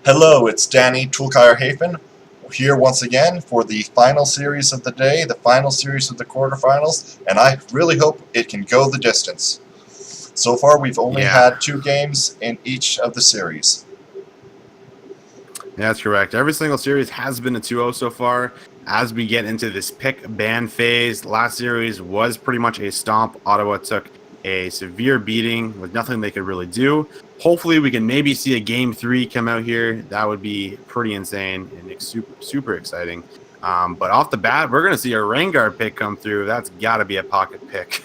Hello, it's Danny Toolkire-Hafen here once again for the final series of the day, the final series of the quarterfinals, and I really hope it can go the distance. So far, we've only Yeah, had 2 games in each of the series. that's correct. Every single series has been a 2-0 so far. As we get into this pick ban phase, last series was pretty much a stomp. Ottawa took a severe beating with nothing they could really do. Hopefully, we can maybe see a game 3 come out here. That would be pretty insane and super exciting. But off the bat, we're going to see a Rengar pick come through. That's got to be a pocket pick.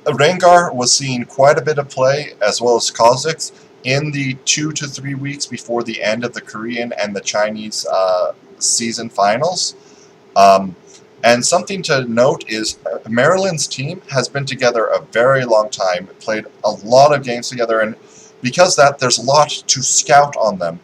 Rengar was seeing quite a bit of play, as well as Kha'Zix, in the 2 to 3 weeks before the end of the Korean and the Chinese season finals. And something to note is Maryland's team has been together a very long time, played a lot of games together, and because of that, there's a lot to scout on them.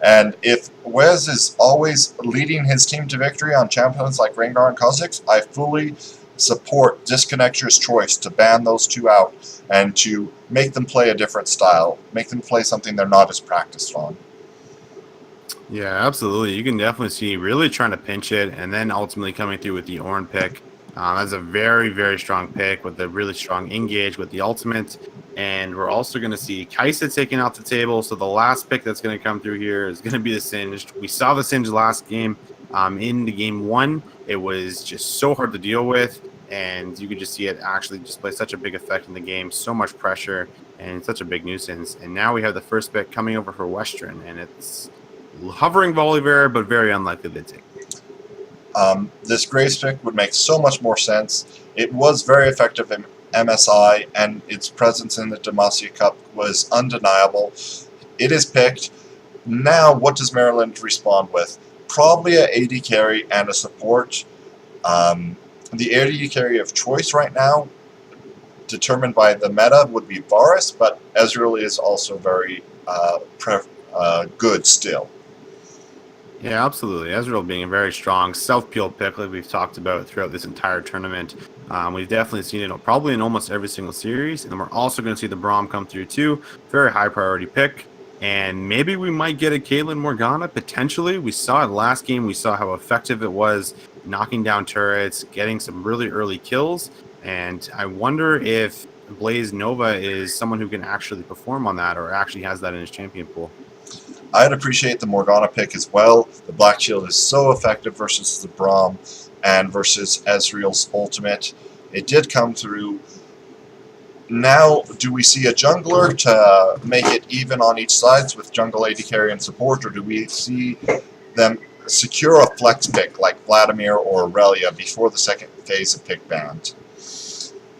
And if Wes is always leading his team to victory on champions like Rengar and Kha'Zix, I fully support Disconnector's choice to ban those two out and to make them play a different style, make them play something they're not as practiced on. Yeah, absolutely. You can definitely see really trying to pinch it and then ultimately coming through with the Ornn pick. That's a very strong pick with a really strong engage with the ultimate. And we're also going to see Kaisa taken off the table. So the last pick that's going to come through here is going to be the Singed. We saw the Singed last game in the game 1. It was just so hard to deal with. And you could just see it actually just play such a big effect in the game. So much pressure and such a big nuisance. And now we have the first pick coming over for Western. And it's hovering Volibear, but very unlikely to take. This Graves pick would make so much more sense. It was very effective in MSI, and its presence in the Demacia Cup was undeniable. It is picked. Now, what does Maryland respond with? Probably an AD carry and a support. The AD carry of choice right now, determined by the meta, would be Varus, but Ezreal is also very good still. Yeah, absolutely. Ezreal being a very strong self-peel pick like we've talked about throughout this entire tournament. We've definitely seen it probably in almost every single series. And then we're also going to see the Braum come through too. Very high priority pick. And maybe we might get a Caitlyn Morgana, potentially. We saw it last game. We saw how effective it was knocking down turrets, getting some really early kills. And I wonder if Blaze Nova is someone who can actually perform on that or actually has that in his champion pool. I'd appreciate the Morgana pick as well. The Black Shield is so effective versus the Braum and versus Ezreal's ultimate. It did come through. Now, do we see a jungler to make it even on each side with jungle AD carry and support, or do we see them secure a flex pick like Vladimir or Aurelia before the second phase of pick banned?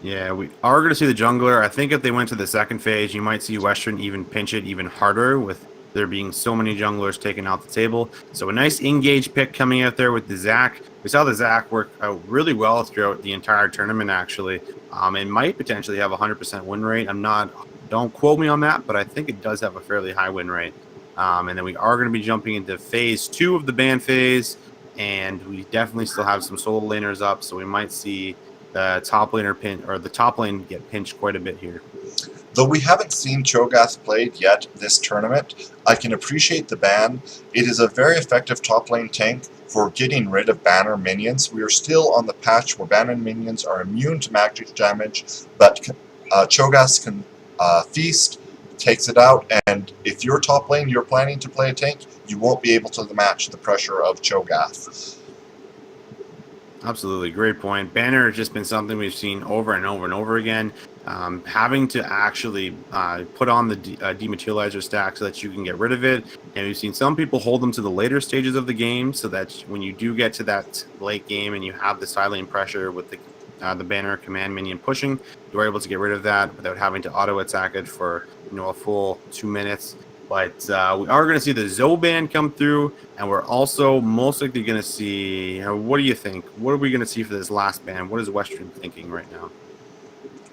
Yeah, we are going to see the jungler. I think if they went to the second phase, you might see Western even pinch it even harder with there being so many junglers taken off the table. So a nice engage pick coming out there with the Zac. We saw the Zac work out really well throughout the entire tournament, actually. It might potentially have a 100% win rate. Don't quote me on that, but I think it does have a fairly high win rate. And then we are going to be jumping into phase 2 of the ban phase, and we definitely still have some solo laners up, so we might see the top laner the top lane get pinched quite a bit here. Though we haven't seen Cho'Gath played yet this tournament, I can appreciate the ban. It is a very effective top lane tank for getting rid of banner minions. We are still on the patch where banner minions are immune to magic damage, but Cho'Gath can feast, takes it out, and if you're top lane, you're planning to play a tank, you won't be able to match the pressure of Cho'Gath. Absolutely, great point. Banner has just been something we've seen over and over and over again. Having to actually put on the dematerializer stack so that you can get rid of it. And we've seen some people hold them to the later stages of the game so that when you do get to that late game and you have the side lane pressure with the banner command minion pushing, you're able to get rid of that without having to auto attack it for a full 2 minutes. But we are going to see the Zoe ban come through, and we're also most likely going to see. What do you think? What are we going to see for this last ban? What is Western thinking right now?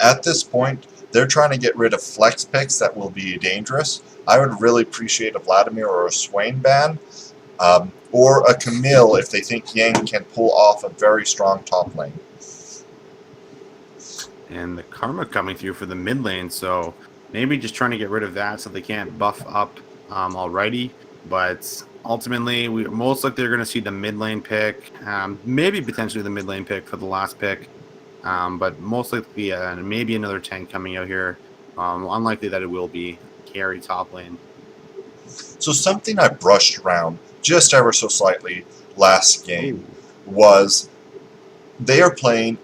At this point, they're trying to get rid of flex picks that will be dangerous. I would really appreciate a Vladimir or a Swain ban, or a Camille if they think Yang can pull off a very strong top lane. And the Karma coming through for the mid lane, so maybe just trying to get rid of that so they can't buff up already. But ultimately, we most likely are going to see the mid lane pick, maybe potentially the mid lane pick for the last pick. But most likely, maybe another tank coming out here. Unlikely that it will be carry top lane. So something I brushed around just ever so slightly last game Oh, was they are playing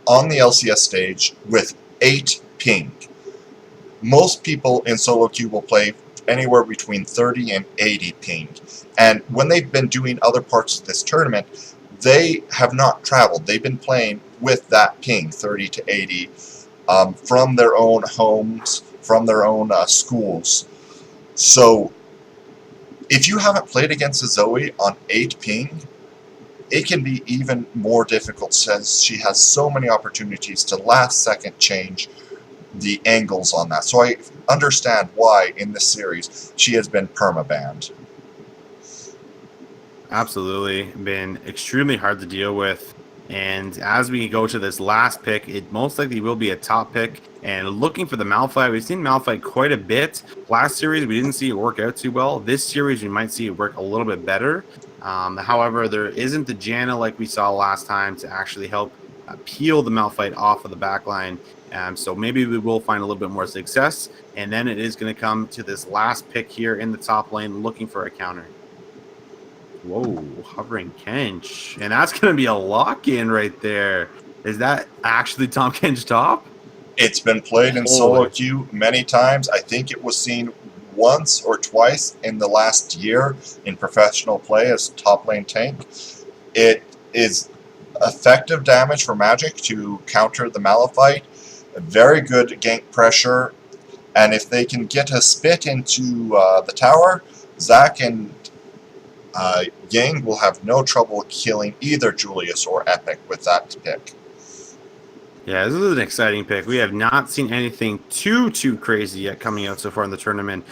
on the LCS stage with 8 ping. Most people in solo queue will play anywhere between 30 and 80 ping. And when they've been doing other parts of this tournament, they have not traveled. They've been playing with that ping, 30 to 80, from their own homes, from their own schools. So if you haven't played against a Zoe on 8 ping, it can be even more difficult since she has so many opportunities to last second change the angles on that. So I understand why in this series she has been permabanned. absolutely. Been extremely hard to deal with. And as we go to this last pick, it most likely will be a top pick. And looking for the Malphite, we've seen Malphite quite a bit. Last series, we didn't see it work out too well. This series, we might see it work a little bit better. However, there isn't the Janna like we saw last time to actually help peel the Malphite off of the backline. So maybe we will find a little bit more success. And then it is going to come to this last pick here in the top lane looking for a counter. Whoa, hovering Kench. And that's going to be a lock-in right there. Is that actually Tom Kench top? It's been played in solo Holy. queue many times. I think it was seen once or twice in the last year in professional play as top lane tank. It is effective damage for Magic to counter the Malphite. Very good gank pressure. And if they can get a spit into the tower, Zac and Yang will have no trouble killing either Julius or Epic with that pick. Yeah, this is an exciting pick. We have not seen anything too crazy yet coming out so far in the tournament.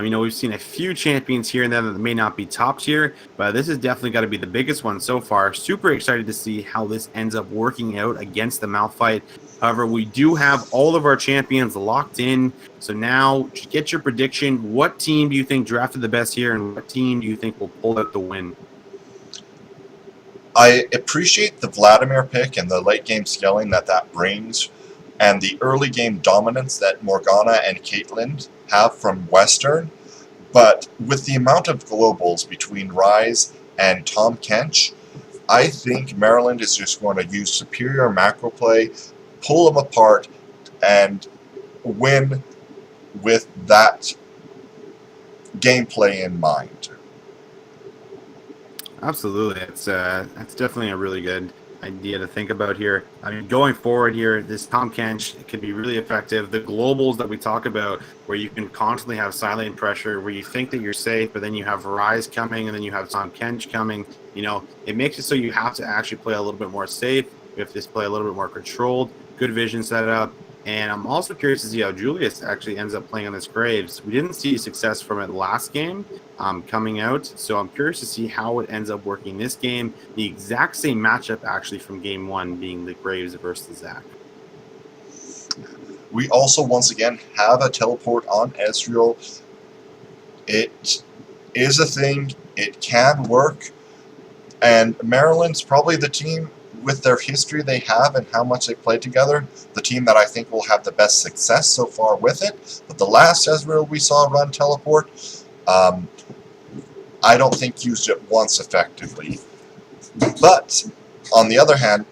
We've seen a few champions here and there that may not be top tier, but this has definitely got to be the biggest one so far. Super excited to see how this ends up working out against the Malphite. However, we do have all of our champions locked in. So now, get your prediction. What team do you think drafted the best here, and what team do you think will pull out the win? I appreciate the Vladimir pick and the late game scaling that brings, and the early game dominance that Morgana and Caitlyn have from Western. But with the amount of globals between Rise and Tom Kench, I think Maryland is just going to use superior macro play, pull them apart, and win with that gameplay in mind. Absolutely, it's that's definitely a really good idea to think about here. I mean, going forward here, this Tom Kench can be really effective. The globals that we talk about, where you can constantly have silent pressure, where you think that you're safe, but then you have Rise coming, and then you have Tom Kench coming. It makes it so you have to actually play a little bit more safe. You have to play a little bit more controlled. Good vision setup. And I'm also curious to see how Julius actually ends up playing on this Graves. We didn't see success from it last game coming out, so I'm curious to see how it ends up working this game. The exact same matchup actually from game one being the Graves versus Zac. We also, once again, have a teleport on Ezreal. It is a thing. It can work. And Maryland's probably the team, with their history they have and how much they played together, the team that I think will have the best success so far with it. But the last Ezreal we saw run teleport, I don't think used it once effectively. But, on the other hand,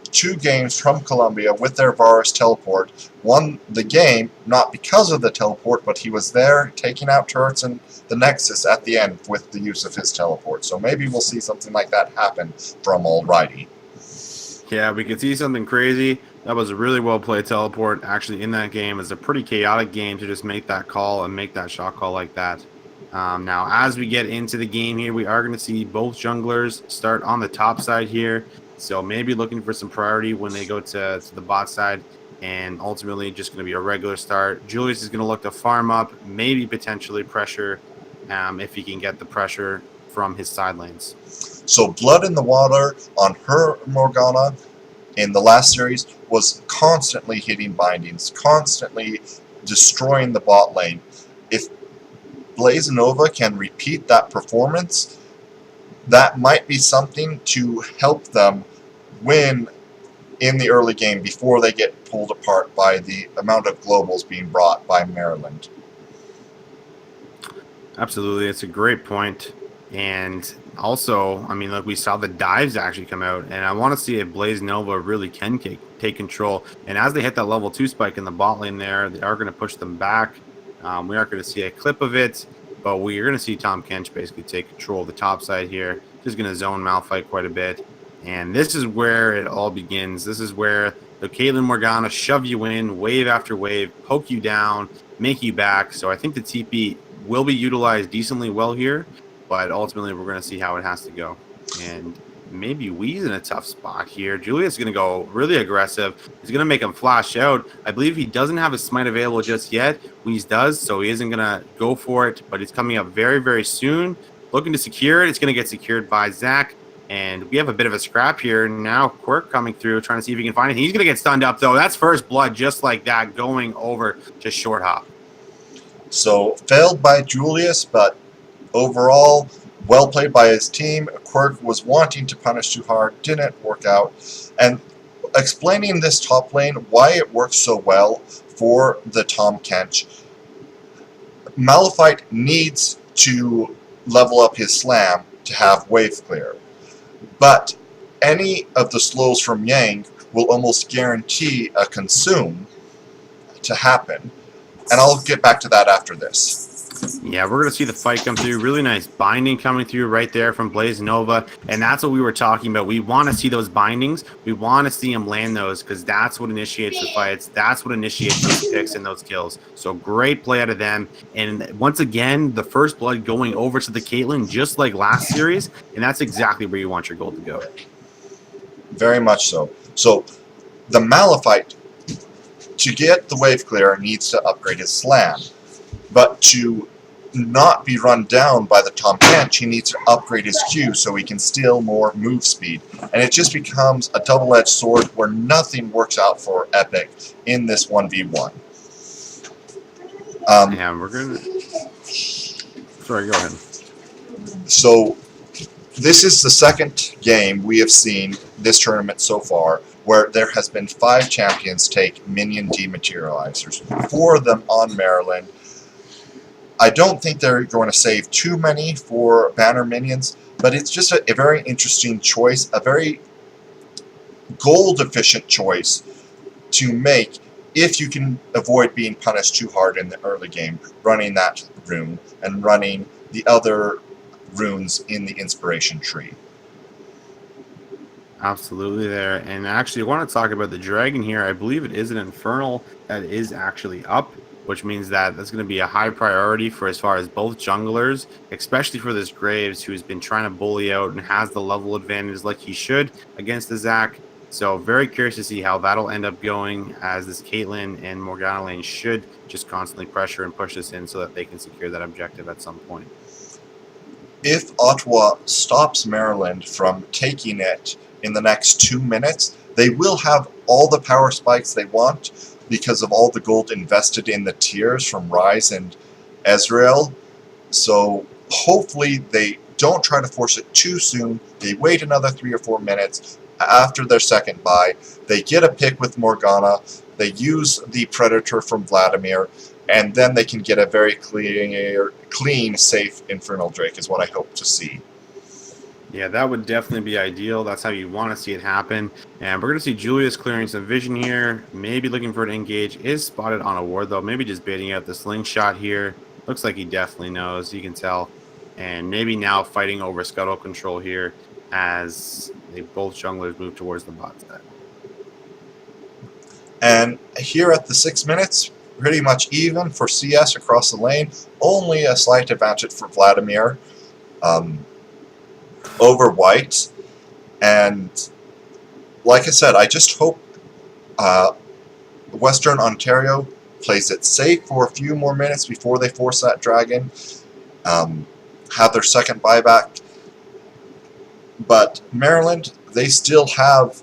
2 games from Colombia with their Varus teleport won the game, not because of the teleport, but he was there taking out turrets and the Nexus at the end with the use of his teleport. So maybe we'll see something like that happen from Alrighty. Yeah, we could see something crazy. That was a really well played teleport actually in that game. It's a pretty chaotic game to just make that call and make that shot call like that. Now, as we get into the game here, we are going to see both junglers start on the top side here. So maybe looking for some priority when they go to the bot side, and ultimately just going to be a regular start. Julius is going to look to farm up, maybe potentially pressure if he can get the pressure from his side lanes. So Blood in the Water on her Morgana in the last series was constantly hitting bindings, constantly destroying the bot lane. If Blazanova can repeat that performance, that might be something to help them win in the early game before they get pulled apart by the amount of globals being brought by Maryland. Absolutely, it's a great point. And also, I mean, like we saw the dives actually come out, and I want to see if Blaze Nova really can take control. And as they hit that level 2 spike in the bot lane there, they are going to push them back. We aren't going to see a clip of it, but we are going to see Tom Kench basically take control of the top side here. Just going to zone Malphite quite a bit. And this is where it all begins. This is where the Caitlyn Morgana shove you in, wave after wave, poke you down, make you back. So I think the TP will be utilized decently well here, but ultimately we're going to see how it has to go. And maybe Wee's in a tough spot here. Julius is going to go really aggressive. He's going to make him flash out. I believe he doesn't have his smite available just yet. Wee's does, so he isn't going to go for it, but it's coming up very, very soon. Looking to secure it. It's going to get secured by Zach. And we have a bit of a scrap here. Now Quirk coming through, trying to see if he can find it. He's going to get stunned up, though. That's first blood just like that, going over to short hop. So, failed by Julius, but overall, well played by his team. Quirk was wanting to punish too hard, didn't work out. And explaining this top lane, why it works so well for the Tom Kench. Malphite needs to level up his slam to have wave clear. But any of the slows from Yang will almost guarantee a consume to happen. And I'll get back to that after this. Yeah, we're going to see the fight come through. Really nice binding coming through right there from Blazanova. And that's what we were talking about. We want to see those bindings. We want to see him land those because that's what initiates the fights. That's what initiates those picks and those kills. So great play out of them. And once again, the first blood going over to the Caitlyn just like last series. And that's exactly where you want your gold to go. Very much so. So the Malphite, to get the wave clear, needs to upgrade his slam. But to not be run down by the Tom Kench, he needs to upgrade his Q so he can steal more move speed. And it just becomes a double-edged sword where nothing works out for Epic in this 1v1. Yeah, we're going to... Sorry, go ahead. So this is the second game we have seen this tournament so far where there has been 5 champions take minion dematerializers, 4 of them on Maryland. I don't think they're going to save too many for banner minions, but it's just a very interesting choice, a very gold-efficient choice to make if you can avoid being punished too hard in the early game, running that rune and running the other runes in the inspiration tree. Absolutely there. And actually, I want to talk about the dragon here. I believe it is an infernal that is actually up, which means that that's going to be a high priority for as far as both junglers, especially for this Graves, who's been trying to bully out and has the level advantage like he should against the Zac. So very curious to see how that'll end up going, as this Caitlyn and Morgana lane should just constantly pressure and push this in so that they can secure that objective at some point. If Ottawa stops Maryland from taking it in the next 2 minutes, they will have all the power spikes they want because of all the gold invested in the tiers from Rise and Ezreal. So hopefully they don't try to force it too soon. They wait another 3 or 4 minutes after their second buy. They get a pick with Morgana. They use the Predator from Vladimir. And then they can get a very clean, safe Infernal Drake is what I hope to see. Yeah, that would definitely be ideal. That's how you want to see it happen. And we're going to see Julius clearing some vision here. Maybe looking for an engage. Is spotted on a ward, though. Maybe just baiting out the slingshot here. Looks like he definitely knows. You can tell. And maybe now fighting over scuttle control here as they both junglers move towards the bot side. And here at the 6 minutes, pretty much even for CS across the lane. Only a slight advantage for Vladimir over White. And like I said, I just hope Western Ontario plays it safe for a few more minutes before they force that dragon, have their second buyback. But Maryland, they still have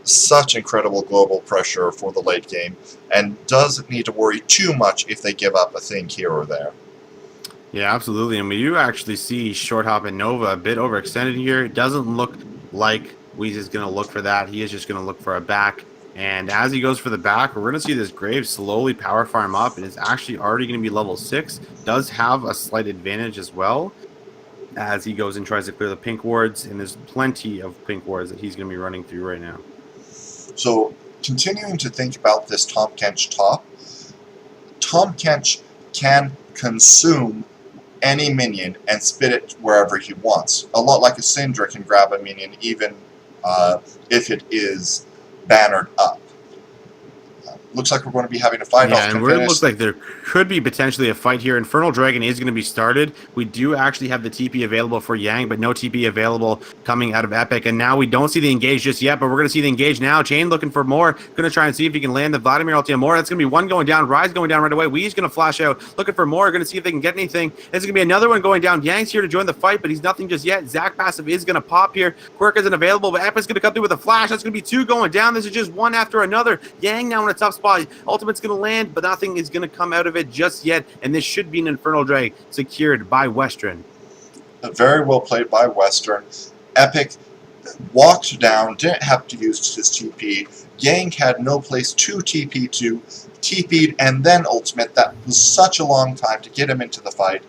such incredible global pressure for the late game and doesn't need to worry too much if they give up a thing here or there. Yeah, absolutely. And we do actually see Short Hop and Nova a bit overextended here. It doesn't look like Weez is going to look for that. He is just going to look for a back. And as he goes for the back, we're going to see this Graves slowly power farm up and is actually already going to be level 6. Does have a slight advantage as well as he goes and tries to clear the pink wards. And there's plenty of pink wards that he's going to be running through right now. So, continuing to think about this Tom Kench top, Tom Kench can consume any minion and spit it wherever he wants. A lot like a Syndra can grab a minion even if it is bannered up. Looks like we're going to be having a fight off. Yeah, and where it looks like there could be potentially a fight here. Infernal Dragon is going to be started. We do actually have the TP available for Yang, but no TP available coming out of Epic. And now we don't see the engage just yet, but we're going to see the engage now. Chain looking for more. Going to try and see if he can land the Vladimir ulti on more. That's going to be one going down. Rise going down right away. Wee's going to flash out. Looking for more. Going to see if they can get anything. There's going to be another one going down. Yang's here to join the fight, but he's nothing just yet. Zac passive is going to pop here. Quirk isn't available, but Epic's going to come through with a flash. That's going to be two going down. This is just one after another. Yang now in a tough spot. Ultimate's going to land, but nothing is going to come out of it just yet, and this should be an Infernal Drag secured by Western. Very well played by Western. Epic walked down, didn't have to use his TP. Yang had no place to TP to, TP'd, and then ultimate. That was such a long time to get him into the fight.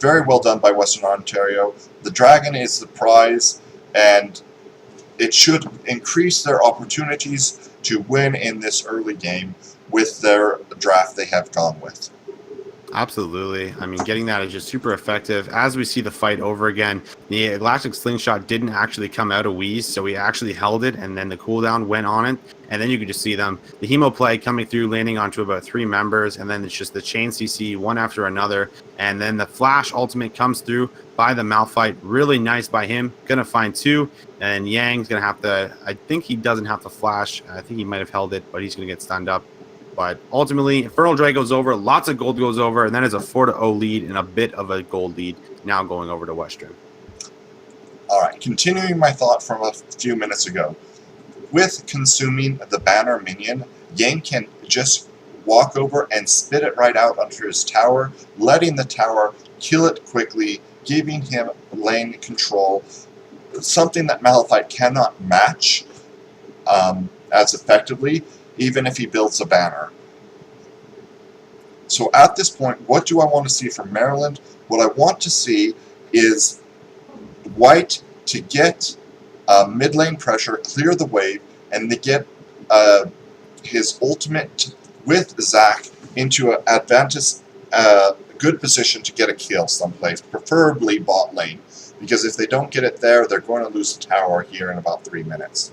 Very well done by Western Ontario. The Dragon is the prize, and it should increase their opportunities to win in this early game with their draft they have gone with. Absolutely. I mean, getting that is just super effective. As we see the fight over again, the Elastic Slingshot didn't actually come out of Wheeze, so we actually held it, and then the cooldown went on it, and then you could just see them. The Hemo play coming through, landing onto about 3 members, and then it's just the chain CC one after another, and then the Flash ultimate comes through by the Malphite. Really nice by him. Gonna find 2, and Yang's gonna have to, I think he doesn't have to flash. I think he might have held it, but he's gonna get stunned up. But ultimately, Infernal Drag goes over, lots of gold goes over, and that is a 4-0 lead and a bit of a gold lead now going over to Western. Alright, continuing my thought from a few minutes ago. With consuming the banner minion, Yang can just walk over and spit it right out under his tower, letting the tower kill it quickly, giving him lane control, something that Malphite cannot match as effectively, even if he builds a banner. So at this point, what do I want to see from Maryland? What I want to see is White to get mid lane pressure, clear the wave, and to get his ultimate with Zac into an advantage, good position to get a kill someplace, preferably bot lane. Because if they don't get it there, they're going to lose the tower here in about 3 minutes.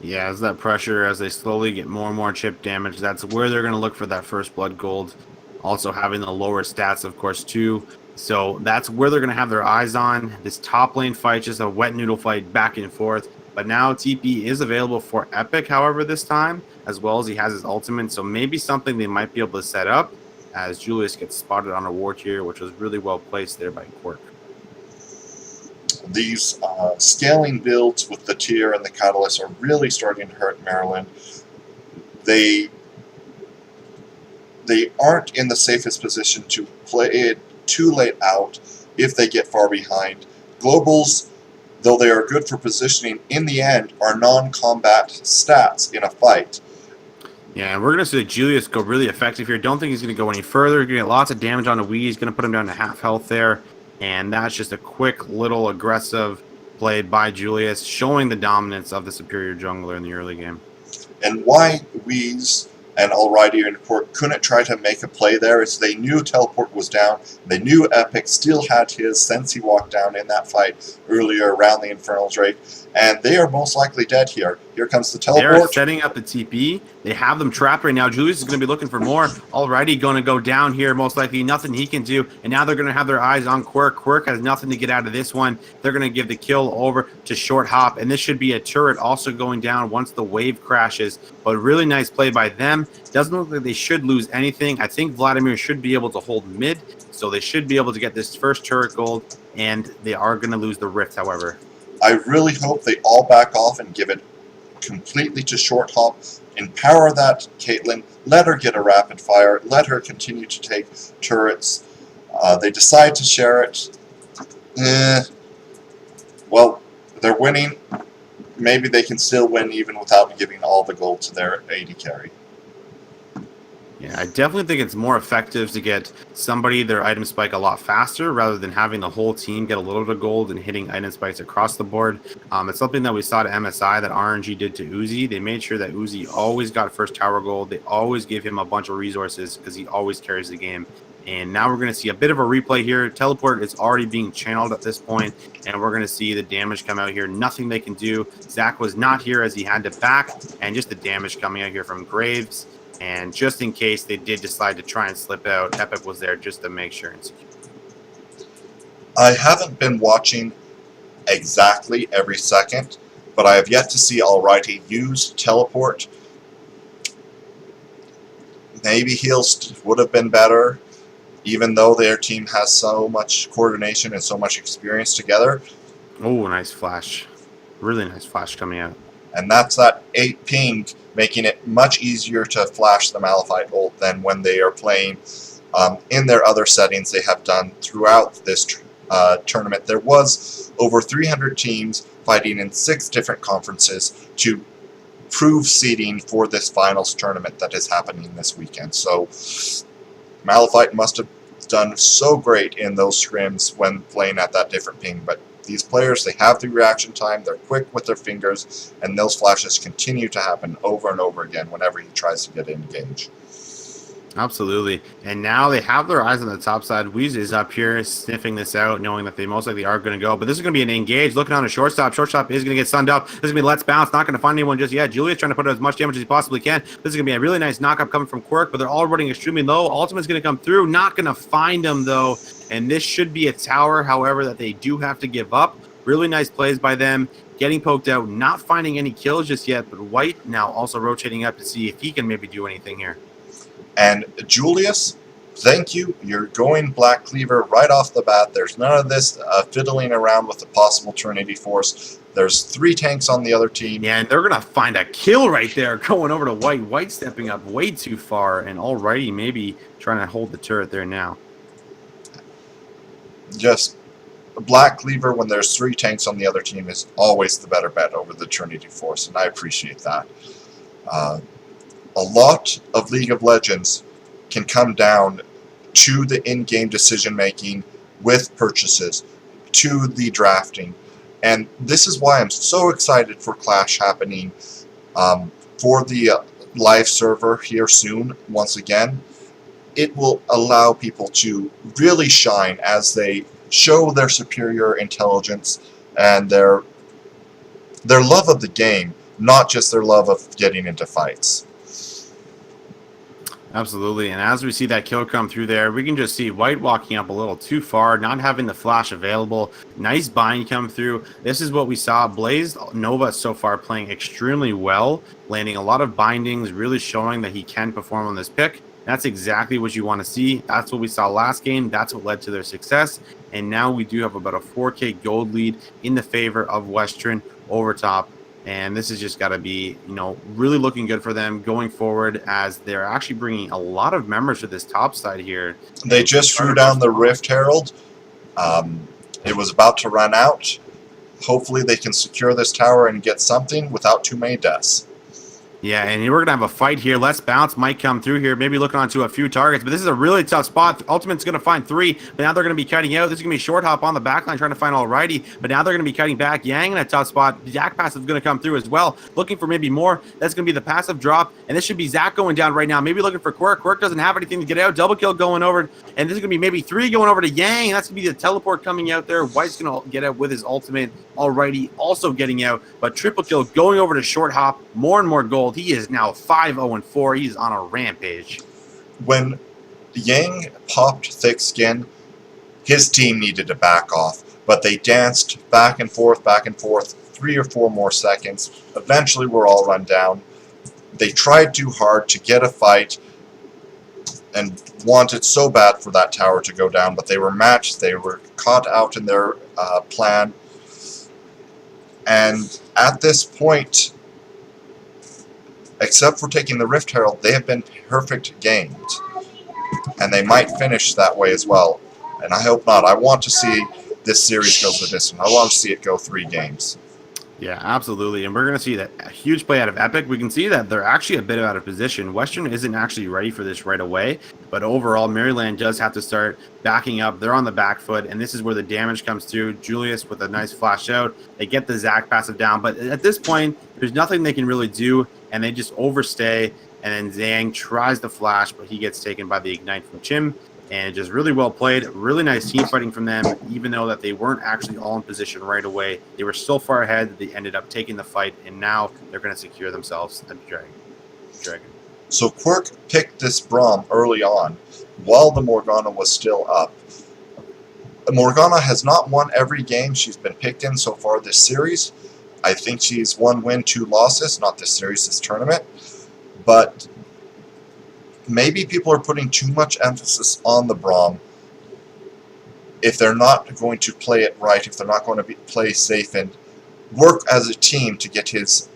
Yeah, as that pressure, as they slowly get more and more chip damage, that's where they're going to look for that first blood gold. Also having the lower stats, of course, too. So that's where they're going to have their eyes on. This top lane fight, just a wet noodle fight back and forth. But now TP is available for Epic, however, this time, as well as he has his ultimate. So maybe something they might be able to set up as Julius gets spotted on a ward here, which was really well placed there by Quirk. These scaling builds with the tier and the catalyst are really starting to hurt Maryland. They aren't in the safest position to play it too late out if they get far behind. Globals, though they are good for positioning, in the end are non-combat stats in a fight. Yeah, and we're going to see Julius go really effective here. Don't think he's going to go any further. He's going to get lots of damage on a Wii. He's going to put him down to half health there. And that's just a quick little aggressive play by Julius, showing the dominance of the superior jungler in the early game. And why Weeze and Alrighty and Quirk couldn't try to make a play there is they knew Teleport was down. They knew Epic still had his since he walked down in that fight earlier around the Infernal Drake. And they are most likely dead here. Here comes the Teleport. They're setting up the TP. They have them trapped right now. Julius is going to be looking for more. Already going to go down here, most likely. Nothing he can do. And now they're going to have their eyes on Quirk. Quirk has nothing to get out of this one. They're going to give the kill over to Short Hop. And this should be a turret also going down once the wave crashes. But really nice play by them. Doesn't look like they should lose anything. I think Vladimir should be able to hold mid. So they should be able to get this first turret gold. And they are going to lose the rift, however. I really hope they all back off and give it completely to Short Hop. Empower that Caitlyn. Let her get a rapid fire. Let her continue to take turrets. They decide to share it. Well, they're winning. Maybe they can still win even without giving all the gold to their AD carry. Yeah, I definitely think it's more effective to get somebody their item spike a lot faster rather than having the whole team get a little bit of gold and hitting item spikes across the board. It's something that we saw at MSI that RNG did to Uzi. They made sure that Uzi always got first tower gold. They always gave him a bunch of resources because he always carries the game. And now we're going to see a bit of a replay here. Teleport is already being channeled at this point, and we're going to see the damage come out here. Nothing they can do. Zach was not here as he had to back, and just the damage coming out here from Graves. And just in case they did decide to try and slip out, Epic was there just to make sure and secure. I haven't been watching exactly every second, but I have yet to see Alrighty use teleport. Maybe heals would have been better, even though their team has so much coordination and so much experience together. Oh, nice flash. Really nice flash coming out. And that's that 8 ping, making it much easier to flash the Malphite ult than when they are playing in their other settings they have done throughout this tournament. There was over 300 teams fighting in 6 different conferences to prove seeding for this finals tournament that is happening this weekend. So Malphite must have done so great in those scrims when playing at that different ping, but these players, they have the reaction time, they're quick with their fingers, and those flashes continue to happen over and over again whenever he tries to get engaged. Absolutely. And now they have their eyes on the top side. Weez is up here sniffing this out, knowing that they most likely are going to go. But this is going to be an engage. Looking on a shortstop. Shortstop is going to get sunned up. This is going to be Let's Bounce. Not going to find anyone just yet. Julia's trying to put out as much damage as he possibly can. This is going to be a really nice knockup coming from Quirk, but they're all running extremely low. Ultimate's going to come through. Not going to find him, though. And this should be a tower, however, that they do have to give up. Really nice plays by them. Getting poked out. Not finding any kills just yet. But White now also rotating up to see if he can maybe do anything here. And Julius, thank you. You're going Black Cleaver right off the bat. There's none of this fiddling around with the possible Trinity Force. There's 3 tanks on the other team. Yeah, and they're going to find a kill right there going over to White. White stepping up way too far, and Alrighty maybe trying to hold the turret there now. Just Black Cleaver, when there's 3 tanks on the other team, is always the better bet over the Trinity Force, and I appreciate that. A lot of League of Legends can come down to the in-game decision-making with purchases, to the drafting. And this is why I'm so excited for Clash happening for the live server here soon, once again. It will allow people to really shine as they show their superior intelligence and their love of the game, not just their love of getting into fights. Absolutely, and as we see that kill come through there, we can just see White walking up a little too far, not having the flash available. Nice bind come through. This is what we saw. Blaze Nova so far playing extremely well, landing a lot of bindings, really showing that he can perform on this pick. That's exactly what you want to see. That's what we saw last game. That's what led to their success. And now we do have about a 4K gold lead in the favor of Western over top. And this has just got to be, really looking good for them going forward as they're actually bringing a lot of members to this top side here. They just threw down the Rift Herald. It was about to run out. Hopefully they can secure this tower and get something without too many deaths. Yeah, and we're going to have a fight here. Let's Bounce might come through here, maybe looking onto a few targets, but this is a really tough spot. Ultimate's going to find 3, but now they're going to be cutting out. This is going to be short hop on the backline trying to find Alrighty, but now they're going to be cutting back. Yang in a tough spot. Jack passive is going to come through as well, looking for maybe more. That's going to be the passive drop, and this should be Zach going down right now, maybe looking for Quirk. Quirk doesn't have anything to get out. Double kill going over, and this is going to be maybe 3 going over to Yang. That's going to be the teleport coming out there. White's going to get out with his ultimate. Alrighty also getting out, but triple kill going over to short hop. More and more gold. He is now 5-0-4. He's on a rampage. When Yang popped thick skin, his team needed to back off, but they danced back and forth, 3 or 4 more seconds. Eventually we're all run down. They tried too hard to get a fight and wanted so bad for that tower to go down, but they were matched. They were caught out in their plan. And at this point, except for taking the Rift Herald, they have been perfect gamed. And they might finish that way as well. And I hope not. I want to see this series go the distance. I want to see it go 3 games. Yeah, absolutely. And we're going to see that a huge play out of Epic. We can see that they're actually a bit out of position. Western isn't actually ready for this right away. But overall, Maryland does have to start backing up. They're on the back foot. And this is where the damage comes through. Julius with a nice flash out. They get the Zach passive down. But at this point, there's nothing they can really do. And they just overstay. And then Zhang tries the flash, but he gets taken by the Ignite from Chim. And just really well played. Really nice team fighting from them, even though that they weren't actually all in position right away. They were so far ahead that they ended up taking the fight, and now they're going to secure themselves a dragon. So Quirk picked this Braum early on, while the Morgana was still up. Morgana has not won every game she's been picked in so far this series. I think she's 1 win, 2 losses, not this series, this tournament. But maybe people are putting too much emphasis on the Braum if they're not going to play it right, if they're not going to play safe and work as a team to get his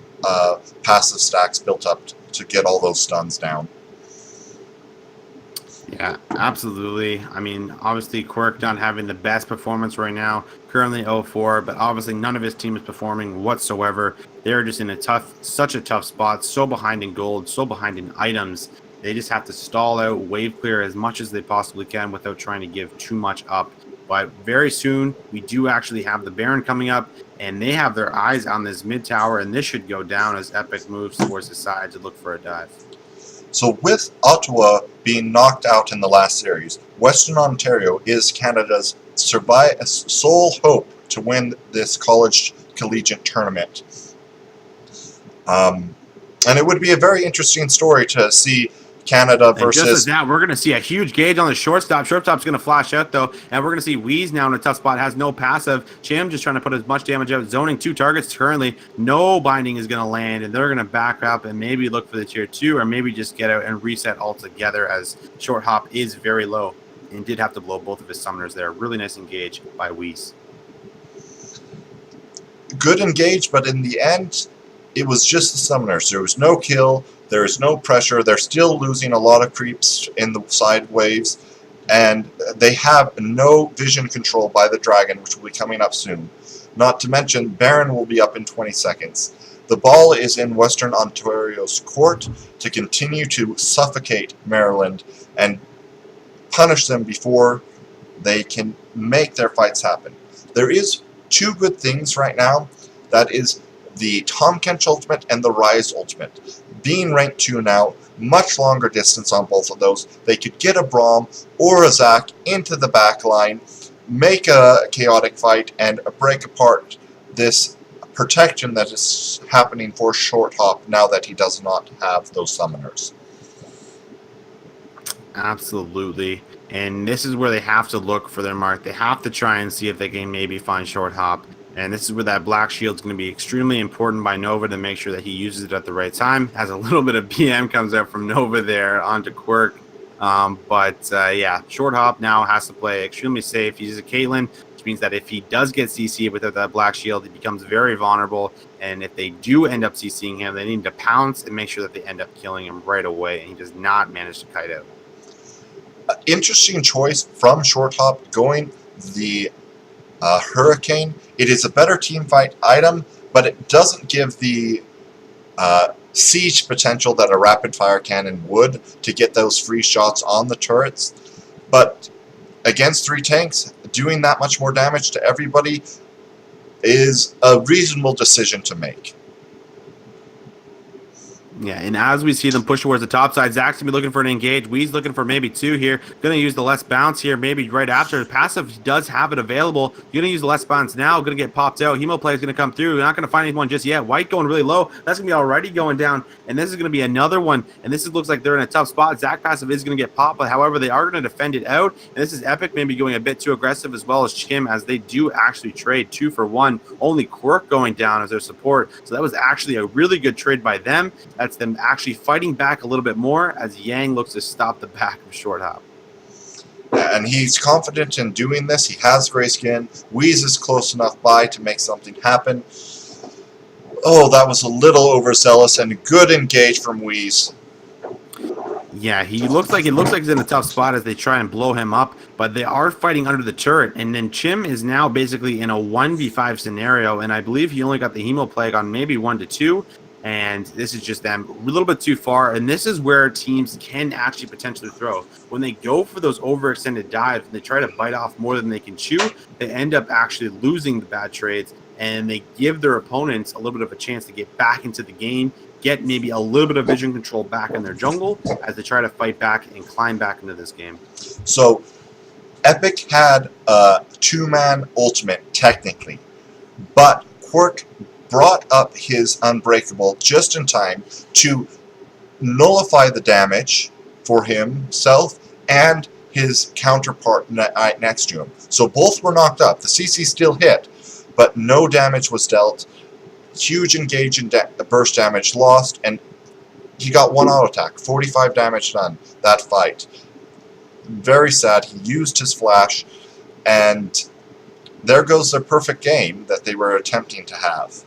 passive stacks built up to get all those stuns down. Yeah, absolutely. I mean, obviously, Quirk not having the best performance right now, currently 0-4, but obviously none of his team is performing whatsoever. They're just in such a tough spot, so behind in gold, so behind in items. They just have to stall out, wave clear as much as they possibly can without trying to give too much up. But very soon, we do actually have the Baron coming up, and they have their eyes on this mid tower, and this should go down as Epic moves towards the side to look for a dive. So with Ottawa being knocked out in the last series, Western Ontario is Canada's sole hope to win this college collegiate tournament. And it would be a very interesting story to see Canada versus... And just as that, we're going to see a huge gauge on the shortstop. Shortstop's going to flash out, though, and we're going to see Wheeze now in a tough spot, has no passive. Chim just trying to put as much damage out, zoning 2 targets currently. No binding is going to land, and they're going to back up and maybe look for the tier 2, or maybe just get out and reset altogether, as Short Hop is very low and did have to blow both of his summoners there. Really nice engage by Wheeze. Good engage, but in the end, it was just the summoners. There was no kill. There is no pressure. They're still losing a lot of creeps in the side waves, and they have no vision control by the dragon, which will be coming up soon. Not to mention, Baron will be up in 20 seconds. The ball is in Western Ontario's court to continue to suffocate Maryland and punish them before they can make their fights happen. There is 2 good things right now. That is the Tom Kench Ultimate and the Rise Ultimate. Being ranked 2 now, much longer distance on both of those. They could get a Braum or a Zach into the back line, make a chaotic fight, and break apart this protection that is happening for Short Hop now that he does not have those summoners. Absolutely. And this is where they have to look for their mark. They have to try and see if they can maybe find Short Hop. And this is where that black shield is going to be extremely important by Nova to make sure that he uses it at the right time. As a little bit of PM comes out from Nova there onto Quirk. Yeah, Short Hop now has to play extremely safe. He's a Caitlyn, which means that if he does get CC'd without that black shield, he becomes very vulnerable. And if they do end up CCing him, they need to pounce and make sure that they end up killing him right away. And he does not manage to kite out. Interesting choice from Short Hop going the Hurricane. It is a better team fight item, but it doesn't give the siege potential that a rapid fire cannon would to get those free shots on the turrets. But against 3 tanks, doing that much more damage to everybody is a reasonable decision to make. Yeah, and as we see them push towards the top side, Zach's going to be looking for an engage. Wee's looking for maybe 2 here. Going to use the less bounce here maybe right after. Passive does have it available. You're going to use the less bounce now. Going to get popped out. Hemo play is going to come through. You're not going to find anyone just yet. White going really low. That's going to be already going down. And this is going to be another one. And this looks like they're in a tough spot. Zach passive is going to get popped, but however, they are going to defend it out. And this is Epic maybe going a bit too aggressive, as well as Chim, as they do actually trade 2 for 1. Only Quirk going down as their support. So that was actually a really good trade by them. That's them actually fighting back a little bit more as Yang looks to stop the back of Short Hop. And he's confident in doing this. He has gray skin. Wheeze is close enough by to make something happen. Oh, that was a little overzealous, and good engage from Wheeze. Yeah, he looks like he's in a tough spot as they try and blow him up, but they are fighting under the turret. And then Chim is now basically in a 1v5 scenario, and I believe he only got the Hemo Plague on maybe 1 to 2. And this is just them a little bit too far. And this is where teams can actually potentially throw. When they go for those overextended dives and they try to bite off more than they can chew, they end up actually losing the bad trades, and they give their opponents a little bit of a chance to get back into the game, get maybe a little bit of vision control back in their jungle as they try to fight back and climb back into this game. So Epic had a 2-man ultimate technically, but Quirk brought up his Unbreakable just in time to nullify the damage for himself and his counterpart next to him. So both were knocked up. The CC still hit, but no damage was dealt. Huge engage and burst damage lost, and he got 1 auto attack. 45 damage done that fight. Very sad. He used his flash, and there goes their perfect game that they were attempting to have.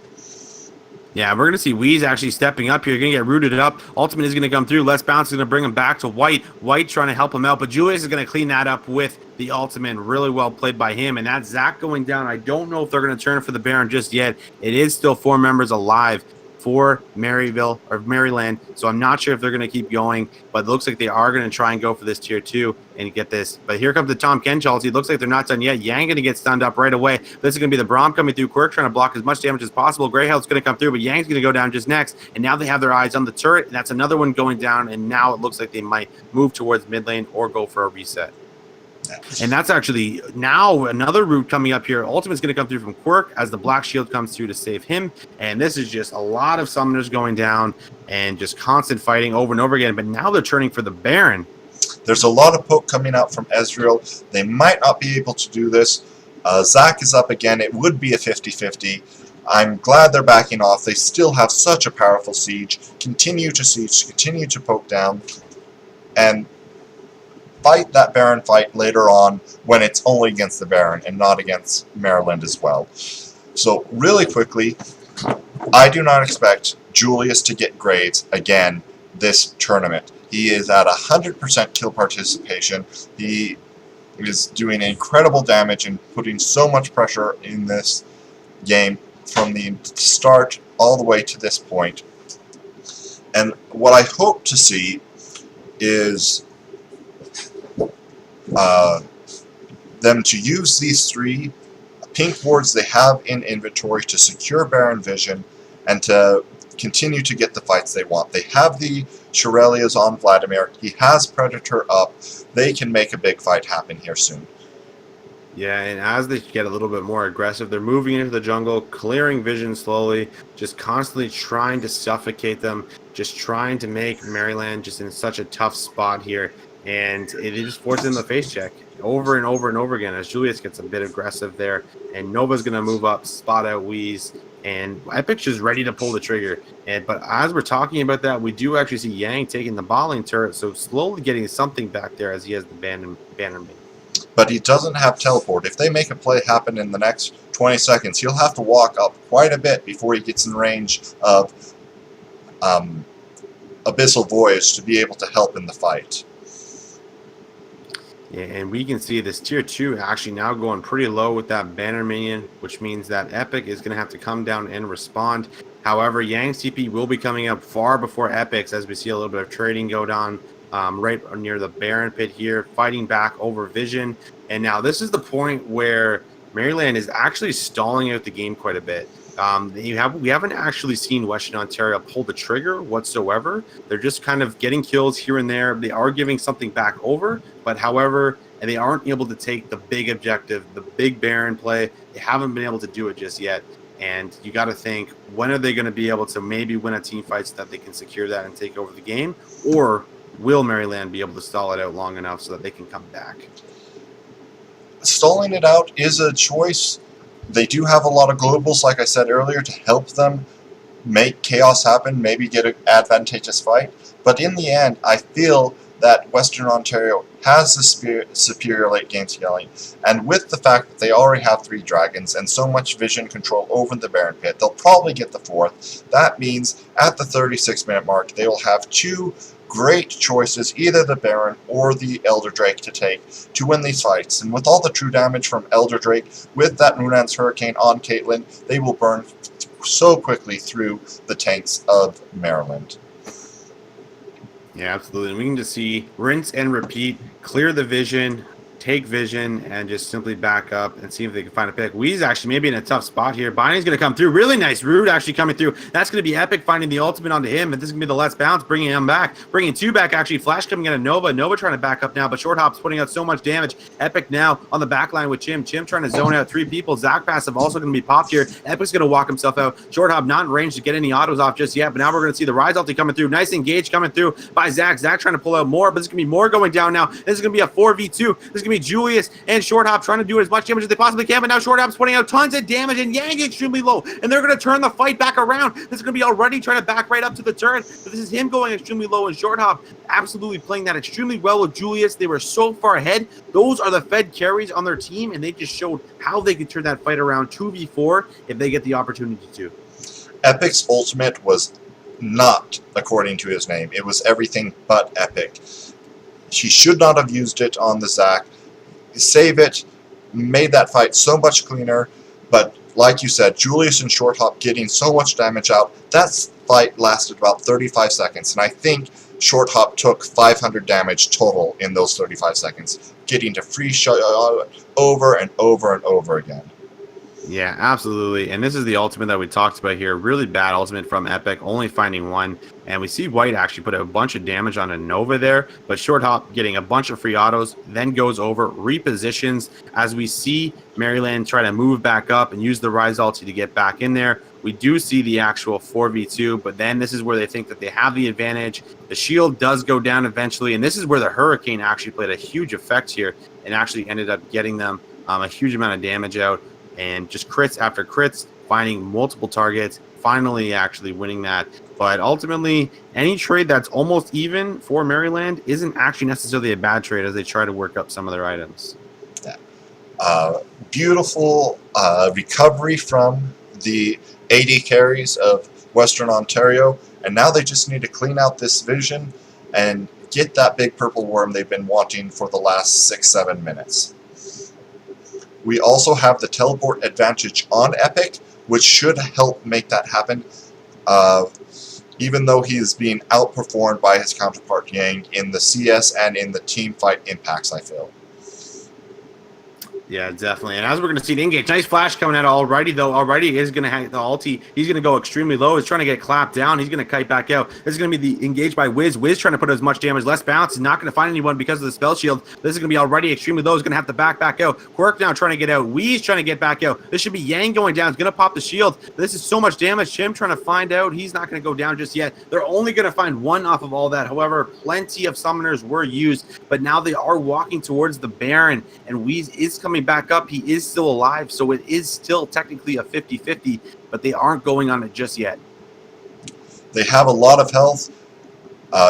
Yeah, we're going to see Wheeze actually stepping up here. Going to get rooted up. Ultimate is going to come through. Less Bounce is going to bring him back to White. White trying to help him out, but Julius is going to clean that up with the ultimate. Really well played by him, and that's Zach going down. I don't know if they're going to turn for the Baron just yet. It is still 4 members alive for Maryville or Maryland, so I'm not sure if they're going to keep going, but it looks like they are going to try and go for this tier 2 and get this. But here comes the Tom Kenchals. It looks like they're not done yet. Yang going to get stunned up right away. This is going to be the Braum coming through. Quirk trying to block as much damage as possible. Greyhound's going to come through, but Yang's going to go down just next, and now they have their eyes on the turret, and that's another one going down, and now it looks like they might move towards mid lane or go for a reset. And that's actually now another route coming up here. Ultimate's going to come through from Quirk as the Black Shield comes through to save him. And this is just a lot of summoners going down and just constant fighting over and over again. But now they're turning for the Baron. There's a lot of poke coming out from Ezreal. They might not be able to do this. Zach is up again. It would be a 50-50. I'm glad they're backing off. They still have such a powerful siege. Continue to siege, continue to poke down, and fight that Baron fight later on when it's only against the Baron and not against Maryland as well. So really quickly, I do not expect Julius to get grades again this tournament. He is at 100% kill participation. He is doing incredible damage and putting so much pressure in this game from the start all the way to this point. And what I hope to see is them to use these 3 pink wards they have in inventory to secure Baron Vision and to continue to get the fights they want. They have the Shurelias on Vladimir. He has Predator up. They can make a big fight happen here soon. Yeah, and as they get a little bit more aggressive, they're moving into the jungle, clearing vision slowly, just constantly trying to suffocate them, just trying to make Maryland just in such a tough spot here. And it just forces them to face check over and over and over again as Julius gets a bit aggressive there. And Nova's going to move up, spot out Wheeze, and Epic's just ready to pull the trigger. But as we're talking about that, we do actually see Yang taking the bottling turret, so slowly getting something back there as he has the bannerman. But he doesn't have teleport. If they make a play happen in the next 20 seconds, he'll have to walk up quite a bit before he gets in range of Abyssal Voyage to be able to help in the fight. Yeah, and we can see this tier 2 actually now going pretty low with that banner minion, which means that Epic is going to have to come down and respond. However, Yang's TP will be coming up far before Epic's as we see a little bit of trading go down right near the Baron pit here, fighting back over Vision. And now this is the point where Maryland is actually stalling out the game quite a bit. We haven't actually seen Western Ontario pull the trigger whatsoever. They're just kind of getting kills here and there. They are giving something back over, but however, and they aren't able to take the big objective, the big Baron play. They haven't been able to do it just yet. And you got to think, when are they going to be able to maybe win a team fight so that they can secure that and take over the game? Or will Maryland be able to stall it out long enough so that they can come back? Stalling it out is a choice. They do have a lot of globals, like I said earlier, to help them make chaos happen, maybe get an advantageous fight. But in the end, I feel that Western Ontario has the superior late game scaling, and with the fact that they already have 3 dragons and so much vision control over the Baron pit, they'll probably get the 4th. That means at the 36-minute mark, they will have 2 great choices, either the Baron or the Elder Drake to take to win these fights. And with all the true damage from Elder Drake, with that Runan's Hurricane on Caitlyn, they will burn so quickly through the tanks of Maryland. Yeah, absolutely. And we can just see rinse and repeat, clear the vision, take vision, and just simply back up and see if they can find a pick. Wee's actually maybe in a tough spot here. Binding's going to come through. Really nice. Rude actually coming through. That's going to be epic, finding the ultimate onto him. And this is going to be the Let's Bounce, bringing him back. Bringing two back, actually. Flash coming out of Nova. Nova trying to back up now, but Short Hop's putting out so much damage. Epic now on the back line with Chim. Chim trying to zone out three people. Zach passive also going to be popped here. Epic's going to walk himself out. Short Hop not in range to get any autos off just yet, but now we're going to see the Rise ulti coming through. Nice engage coming through by Zach. Zach trying to pull out more, but there's going to be more going down now. This is going to be a 4v2. This is going to be Julius and Short Hop trying to do as much damage as they possibly can, but now Short Hop's putting out tons of damage and Yang extremely low, and they're going to turn the fight back around. This is going to be already trying to back right up to the turret, but this is him going extremely low, and Short Hop absolutely playing that extremely well with Julius. They were so far ahead. Those are the Fed carries on their team, and they just showed how they could turn that fight around 2v4 if they get the opportunity to. Epic's ultimate was not according to his name. It was everything but epic. He should not have used it on the Zach. Save it, made that fight so much cleaner, but like you said, Julius and Short Hop getting so much damage out, that fight lasted about 35 seconds, and I think Short Hop took 500 damage total in those 35 seconds, getting to free shot over and over and over again. Yeah, absolutely. And this is the ultimate that we talked about here. Really bad ultimate from Epic, only finding one. And we see White actually put a bunch of damage on a Nova there, but Short Hop getting a bunch of free autos, then goes over, repositions. As we see Maryland try to move back up and use the Rise ulti to get back in there, we do see the actual 4v2, but then this is where they think that they have the advantage. The shield does go down eventually, and this is where the Hurricane actually played a huge effect here and actually ended up getting them a huge amount of damage out. And just crits after crits, finding multiple targets, finally actually winning that. But ultimately, any trade that's almost even for Maryland isn't actually necessarily a bad trade as they try to work up some of their items. Yeah. Beautiful recovery from the AD carries of Western Ontario, and now they just need to clean out this vision and get that big purple worm they've been wanting for the last 6-7 minutes. We also have the teleport advantage on Epic, which should help make that happen, even though he is being outperformed by his counterpart Yang in the CS and in the team fight impacts, I feel. Yeah, definitely. And as we're going to see the engage, nice flash coming out already, though. Already is going to have the ulti. He's going to go extremely low. He's trying to get clapped down. He's going to kite back out. This is going to be the engage by Wiz. Wiz trying to put as much damage. Less bounce. He's not going to find anyone because of the spell shield. This is going to be already extremely low. He's going to have to back out. Quirk now trying to get out. Wee's trying to get back out. This should be Yang going down. He's going to pop the shield. This is so much damage. Chim trying to find out. He's not going to go down just yet. They're only going to find one off of all that. However, plenty of summoners were used, but now they are walking towards the Baron, and Weez is coming back up. He is still alive, so it is still technically a 50-50, but they aren't going on it just yet. They have a lot of health.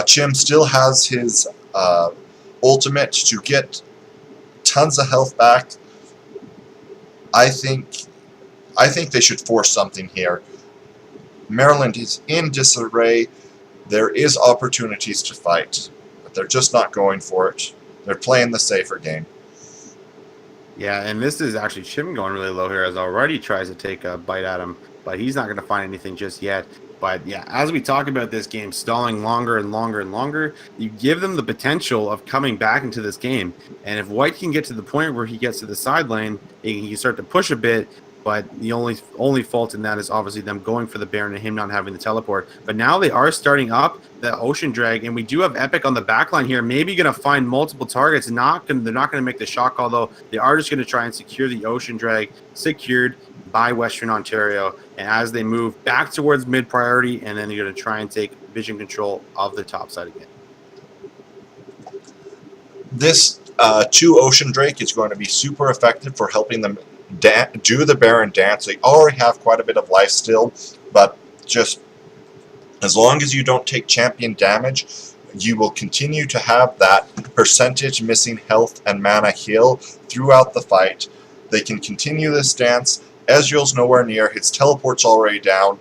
Chim still has his ultimate to get tons of health back. I think they should force something here. Maryland is in disarray. There is opportunities to fight, but they're just not going for it. They're playing the safer game. Yeah, and this is actually Chim going really low here as already tries to take a bite at him, but he's not going to find anything just yet. But yeah, as we talk about this game stalling longer and longer and longer, you give them the potential of coming back into this game. And if White can get to the point where he gets to the side lane, he can start to push a bit. But the only fault in that is obviously them going for the Baron and him not having the teleport. But now they are starting up the Ocean Drag, and we do have Epic on the backline here. Maybe going to find multiple targets. They're not going to make the shot call, though. They are just going to try and secure the Ocean Drag, secured by Western Ontario. And as they move back towards mid-priority, and then they're going to try and take vision control of the top side again. This 2 Ocean Drake is going to be super effective for helping them do the Baron dance. They already have quite a bit of life still, but just as long as you don't take champion damage, you will continue to have that percentage missing health and mana heal throughout the fight. They can continue this dance. Ezreal's nowhere near. His teleport's already down.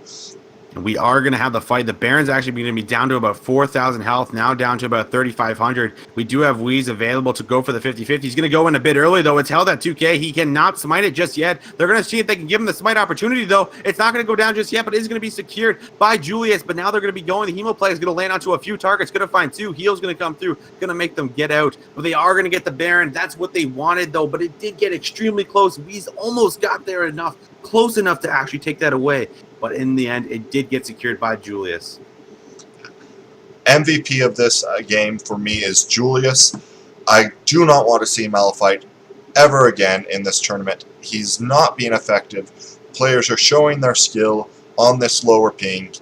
And we are going to have the fight. The Baron's actually going to be down to about 4,000 health, now down to about 3,500. We do have Wheeze available to go for the 50-50. He's going to go in a bit early, though. It's held at 2K. He cannot smite it just yet. They're going to see if they can give him the smite opportunity, though. It's not going to go down just yet, but it is going to be secured by Julius. But now they're going to be going. The Hemo play is going to land onto a few targets. Going to find 2. Heal's going to come through. Going to make them get out. But they are going to get the Baron. That's what they wanted, though. But it did get extremely close. Wheeze almost got there close enough to actually take that away. But in the end, it did get secured by Julius. MVP of this game for me is Julius. I do not want to see Malphite ever again in this tournament. He's not being effective. Players are showing their skill on this lower ping,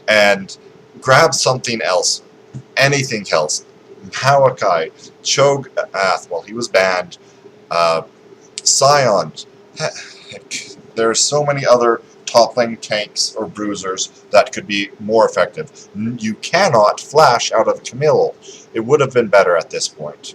and grab something else. Anything else. Maokai, Cho'Gath, well, he was banned. Scion. Heck, there are so many other top lane tanks or bruisers that could be more effective. You cannot flash out of Camille. It would have been better at this point.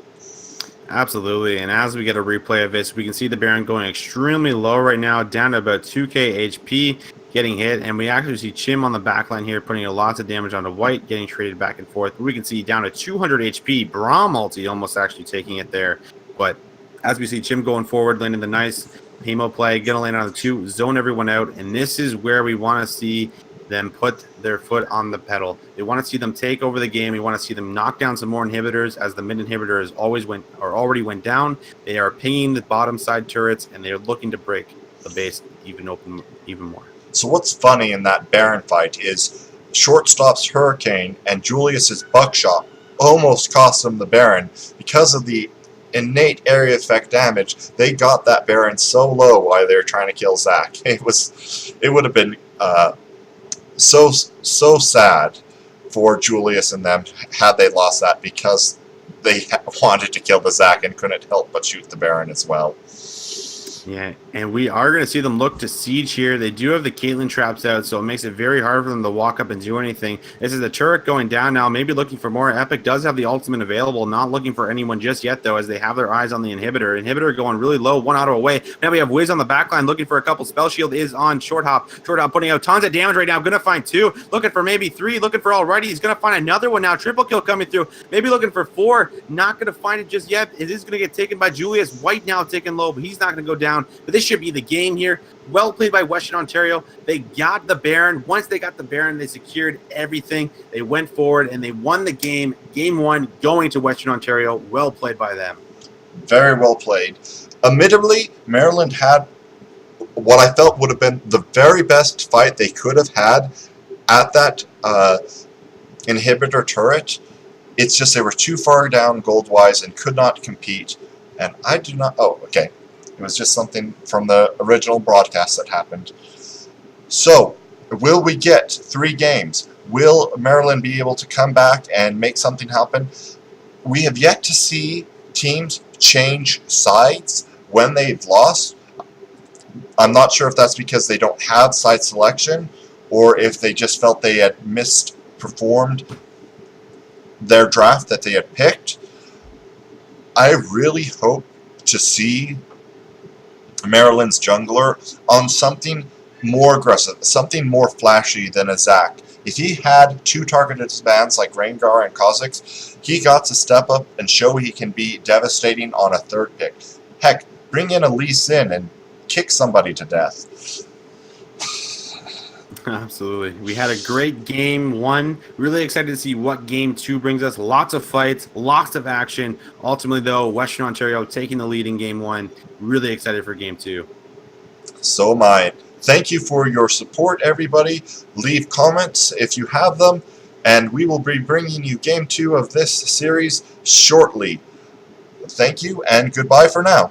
Absolutely, and as we get a replay of this, we can see the Baron going extremely low right now, down to about 2k HP, getting hit, and we actually see Chim on the backline here, putting lots of damage onto White, getting traded back and forth. We can see down to 200 HP, Braum ulti almost actually taking it there, but as we see Chim going forward, landing the nice Hemo play, gonna land on the 2, zone everyone out, and this is where we want to see them put their foot on the pedal. They want to see them take over the game. We want to see them knock down some more inhibitors, as the mid inhibitor has already went down. They are pinging the bottom side turrets, and they are looking to break the base even more. So what's funny in that Baron fight is Shortstop's Hurricane and Julius's Buckshot almost cost them the Baron because of the innate area effect damage. They got that Baron so low while they were trying to kill Zac. It would have been so sad for Julius and them had they lost that, because they wanted to kill the Zac and couldn't help but shoot the Baron as well. Yeah, and we are going to see them look to siege here. They do have the Caitlyn traps out, so it makes it very hard for them to walk up and do anything. This is a turret going down now, maybe looking for more. Epic does have the ultimate available, not looking for anyone just yet, though, as they have their eyes on the inhibitor. Inhibitor going really low, 1 auto away. Now we have Wiz on the backline looking for a couple. Spell Shield is on Short Hop. Short Hop putting out tons of damage right now. Going to find 2, looking for maybe 3, looking for already. He's going to find another one now. Triple kill coming through. Maybe looking for 4. Not going to find it just yet. It is going to get taken by Julius. White now taken low, but he's not going to go down. But this should be the game here. Well played by Western Ontario. They got the Baron. Once they got the Baron, they secured everything. They went forward and they won the game. Game 1 going to Western Ontario. Well played by them. Very well played. Admittedly, Maryland had what I felt would have been the very best fight they could have had at that inhibitor turret. It's just they were too far down gold-wise and could not compete. And I do not... Oh, okay. It was just something from the original broadcast that happened. So, will we get 3 games? Will Maryland be able to come back and make something happen? We have yet to see teams change sides when they've lost. I'm not sure if that's because they don't have side selection, or if they just felt they had misperformed their draft that they had picked. I really hope to see Maryland's jungler on something more aggressive, something more flashy than a Zac. If he had 2 targeted bans like Rengar and Kha'Zix, he got to step up and show he can be devastating on a 3rd pick. Heck, bring in a Lee Sin and kick somebody to death. Absolutely. We had a great game 1. Really excited to see what game 2 brings us. Lots of fights, lots of action. Ultimately, though, Western Ontario taking the lead in game 1. Really excited for game 2. So am I. Thank you for your support, everybody. Leave comments if you have them, and we will be bringing you game 2 of this series shortly. Thank you, and goodbye for now.